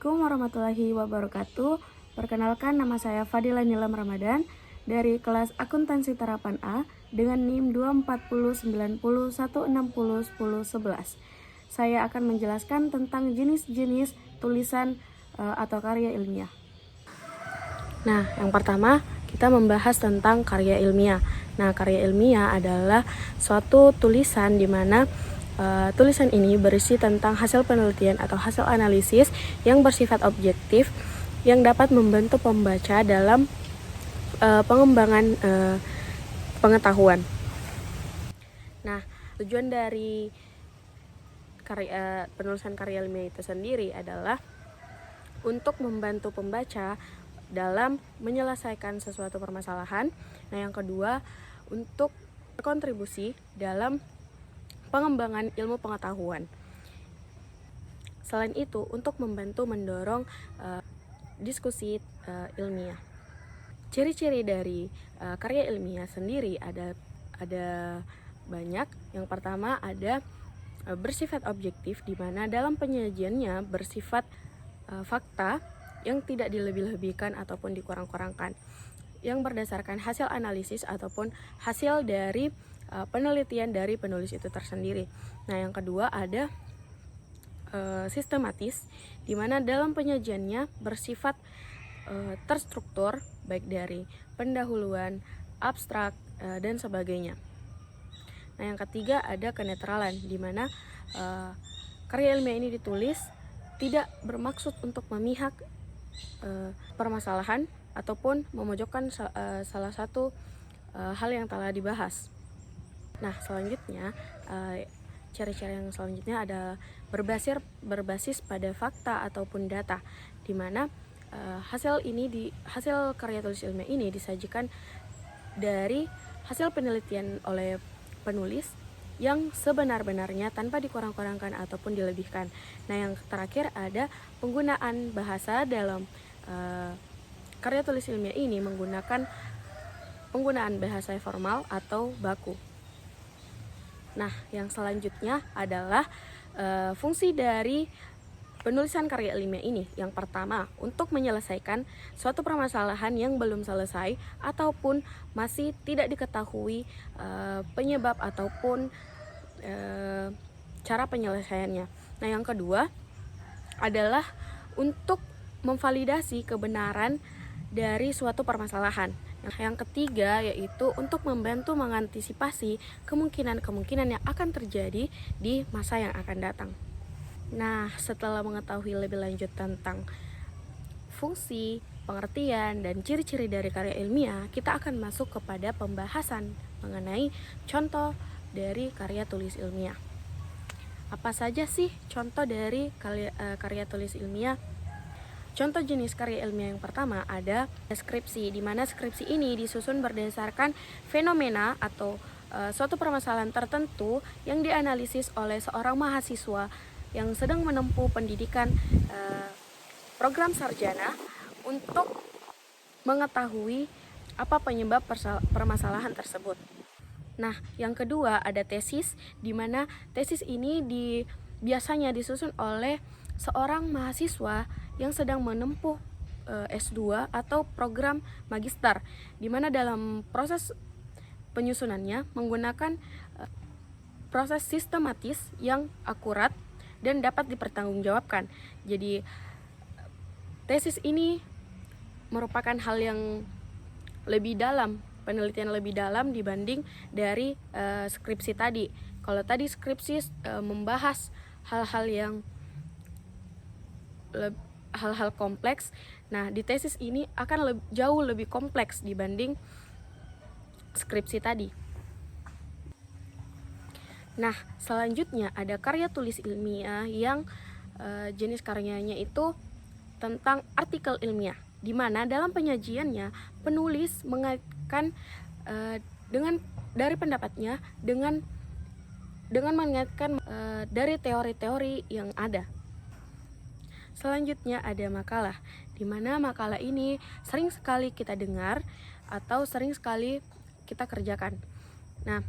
Assalamualaikum warahmatullahi wabarakatuh. Perkenalkan, nama saya Fadila Nilam Ramadan dari kelas Akuntansi Terapan A dengan NIM 24090161011. Saya akan menjelaskan tentang jenis-jenis tulisan atau karya ilmiah. Nah, yang pertama kita membahas tentang karya ilmiah. Nah, karya ilmiah adalah suatu tulisan di mana tulisan ini berisi tentang hasil penelitian atau hasil analisis yang bersifat objektif yang dapat membantu pembaca dalam pengembangan pengetahuan. Nah, tujuan dari penulisan karya ilmiah itu sendiri adalah untuk membantu pembaca dalam menyelesaikan sesuatu permasalahan. Nah, yang kedua, untuk berkontribusi dalam pengembangan ilmu pengetahuan. Selain itu, untuk membantu mendorong diskusi ilmiah. Ciri-ciri dari karya ilmiah sendiri ada banyak. Yang pertama ada bersifat objektif, di mana dalam penyajiannya bersifat fakta yang tidak dilebih-lebihkan ataupun dikurang-kurangkan, yang berdasarkan hasil analisis ataupun hasil dari penelitian dari penulis itu tersendiri. Nah, yang kedua ada sistematis, di mana dalam penyajiannya bersifat terstruktur, baik dari pendahuluan, abstrak, dan sebagainya. Nah, yang ketiga ada kenetralan, di mana karya ilmiah ini ditulis tidak bermaksud untuk memihak permasalahan ataupun memojokkan salah satu hal yang telah dibahas. Nah, selanjutnya ciri-ciri yang selanjutnya adalah berbasis pada fakta ataupun data, di mana hasil karya tulis ilmiah ini disajikan dari hasil penelitian oleh penulis yang sebenar-benarnya tanpa dikurang-kurangkan ataupun dilebihkan. Nah, yang terakhir ada penggunaan bahasa dalam karya tulis ilmiah ini menggunakan penggunaan bahasa formal atau baku. Nah, yang selanjutnya adalah fungsi dari penulisan karya ilmiah ini. Yang pertama, untuk menyelesaikan suatu permasalahan yang belum selesai ataupun masih tidak diketahui penyebab ataupun cara penyelesaiannya. Nah, yang kedua adalah untuk memvalidasi kebenaran dari suatu permasalahan. Yang ketiga yaitu untuk membantu mengantisipasi kemungkinan-kemungkinan yang akan terjadi di masa yang akan datang. Nah, setelah mengetahui lebih lanjut tentang fungsi, pengertian, dan ciri-ciri dari karya ilmiah, kita akan masuk kepada pembahasan mengenai contoh dari karya tulis ilmiah. Apa saja sih contoh dari karya tulis ilmiah? Contoh jenis karya ilmiah yang pertama ada skripsi, di mana skripsi ini disusun berdasarkan fenomena atau suatu permasalahan tertentu yang dianalisis oleh seorang mahasiswa yang sedang menempuh pendidikan program sarjana untuk mengetahui apa penyebab permasalahan tersebut. Nah, yang kedua ada tesis, di mana tesis ini biasanya disusun oleh seorang mahasiswa yang sedang menempuh S2 atau program magister, di mana dalam proses penyusunannya menggunakan proses sistematis yang akurat dan dapat dipertanggungjawabkan. Jadi tesis ini merupakan hal yang lebih dalam, penelitian lebih dalam dibanding dari skripsi tadi. Kalau tadi skripsi membahas hal-hal kompleks, nah di tesis ini akan jauh lebih kompleks dibanding skripsi tadi. Nah, selanjutnya ada karya tulis ilmiah yang jenis karyanya itu tentang artikel ilmiah, di mana dalam penyajiannya penulis mengaitkan dari pendapatnya dengan mengaitkan dari teori-teori yang ada. Selanjutnya ada makalah, di mana makalah ini sering sekali kita dengar atau sering sekali kita kerjakan. Nah,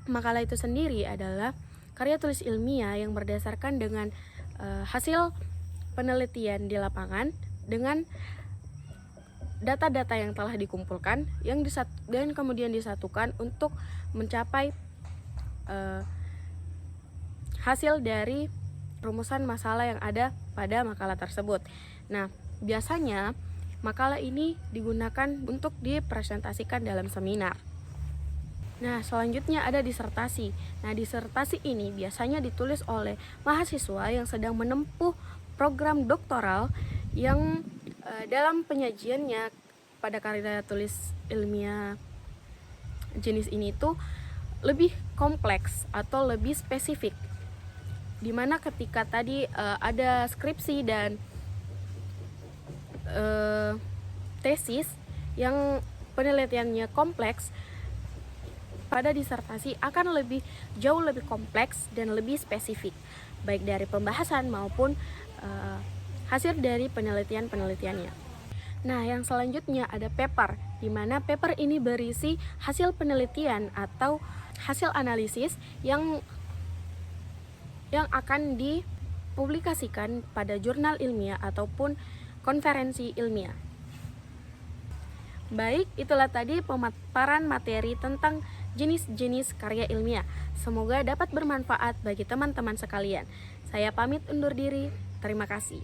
makalah itu sendiri adalah karya tulis ilmiah yang berdasarkan dengan hasil penelitian di lapangan dengan data-data yang telah dikumpulkan dan kemudian disatukan untuk mencapai hasil dari rumusan masalah yang ada pada makalah tersebut. Nah, biasanya makalah ini digunakan untuk dipresentasikan dalam seminar. Nah, selanjutnya ada disertasi. Nah, disertasi ini biasanya ditulis oleh mahasiswa yang sedang menempuh program doktoral yang dalam penyajiannya pada karya tulis ilmiah jenis ini tuh lebih kompleks atau lebih spesifik. Dimana ketika tadi ada skripsi dan tesis yang penelitiannya kompleks, pada disertasi akan jauh lebih kompleks dan lebih spesifik, baik dari pembahasan maupun hasil dari penelitiannya. Nah, yang selanjutnya ada paper, di mana paper ini berisi hasil penelitian atau hasil analisis yang akan dipublikasikan pada jurnal ilmiah ataupun konferensi ilmiah. Baik, itulah tadi pemaparan materi tentang jenis-jenis karya ilmiah. Semoga dapat bermanfaat bagi teman-teman sekalian. Saya pamit undur diri. Terima kasih.